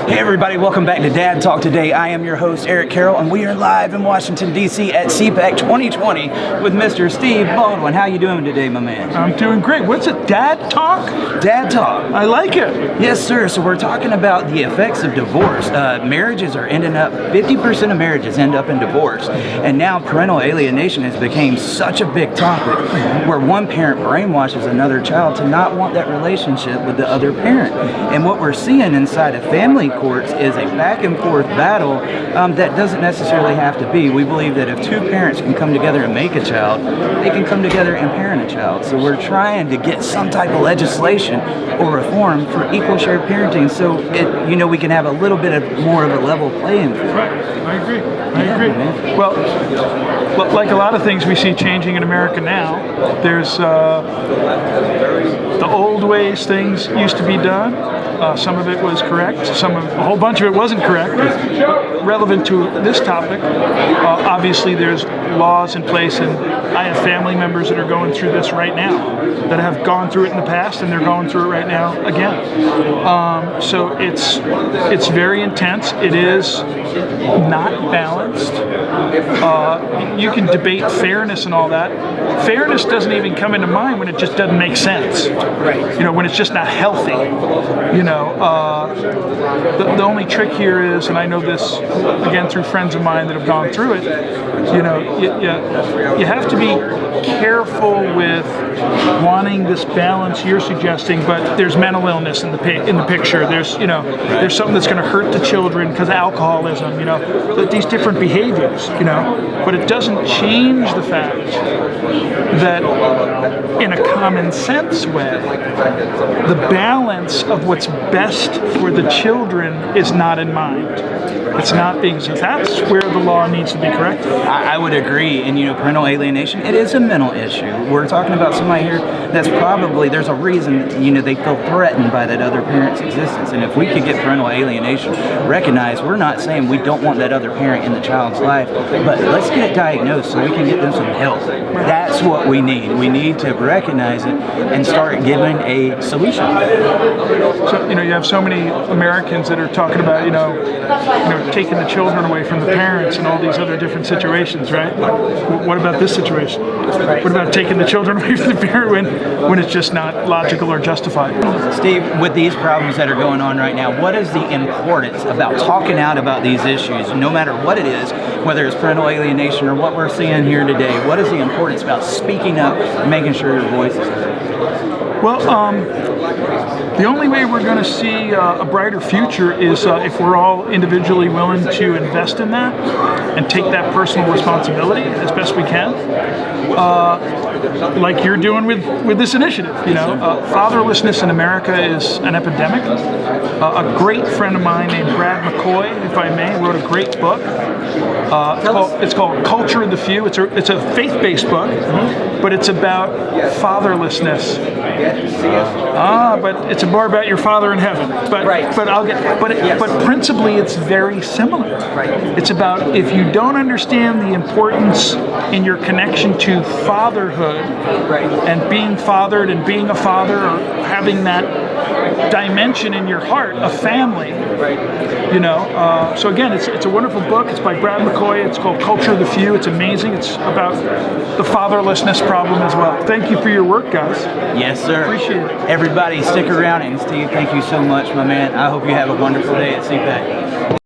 Hey everybody, welcome back to Dad Talk today. I am your host, Eric Carroll, and we are live in Washington, D.C. at CPAC 2020 with Mr. Steve Baldwin. How you doing today, my man? I'm doing great. What's it, Dad Talk? Dad Talk. I like it. Yes, sir. So we're talking about the effects of divorce. Marriages are ending up, 50% of marriages end up in divorce. And now parental alienation has become such a big topic where one parent brainwashes another child to not want that relationship with the other parent. And what we're seeing inside of family courts is a back and forth battle that doesn't necessarily have to be. We believe that if two parents can come together and make a child, they can come together and parent a child. So we're trying to get some type of legislation or reform for equal share parenting, so we can have a little bit of more of a level playing field. Right, I agree. I agree. Man. Well, like a lot of things we see changing in America now, there's the old ways things used to be done. Some of it was correct. A whole bunch of it wasn't correct. But relevant to this topic, obviously there's laws in place, and I have family members that are going through this right now, that have gone through it in the past, and they're going through it right now again. So it's very intense. It is not balanced. You can debate fairness and all that. Fairness doesn't even come into mind when it just doesn't make sense. Right. When it's just not healthy. The only trick here is, and I know this again through friends of mine that have gone through it, you have to be careful with wanting this balance you're suggesting, but there's mental illness in the picture. There's something that's going to hurt the children because of alcoholism. These different behaviors. But it doesn't change the fact that in a common sense way, the balance of what's best for the children is not in mind. It's not being said. That's where the law needs to be corrected. I would agree. And parental alienation, it is a mental issue. We're talking about somebody here that's probably, there's a reason, they feel threatened by that other parent's existence. And if we could get parental alienation recognized, we're not saying we don't want that other parent in the child's life, but let's get it diagnosed so we can get them some help. That's what we need. We need to recognize it and start giving a solution. So, you have so many Americans that are talking about, taking the children away from the parents and all these other different situations, right? What about this situation? What about taking the children away from the parent when it's just not logical or justified? Steve, with these problems that are going on right now, what is the importance about talking out about these issues, no matter what it is, whether it's parental alienation or what we're seeing here today? What is the importance about speaking up and making sure your voice is heard? Well, the only way we're going to see a brighter future is if we're all individually willing to invest in that and take that personal responsibility as best we can, like you're doing with this initiative. Fatherlessness in America is an epidemic. A great friend of mine named Brad McCoy, if I may, wrote a great book. It's called Culture of the Few. It's a faith-based book, but it's about fatherlessness. But it's more about your father in heaven. But principally it's very similar. Right. It's about if you don't understand the importance in your connection to fatherhood, and being fathered and being a father, or having that dimension in your heart of family. So again, it's a wonderful book. It's by Brad McCoy. It's called Culture of the Few. It's amazing. It's about the fatherlessness problem as well. Thank you for your work, guys. Yes, sir. Appreciate it. Everybody stick around, and Steve, thank you so much, my man. I hope you have a wonderful day at CPAC.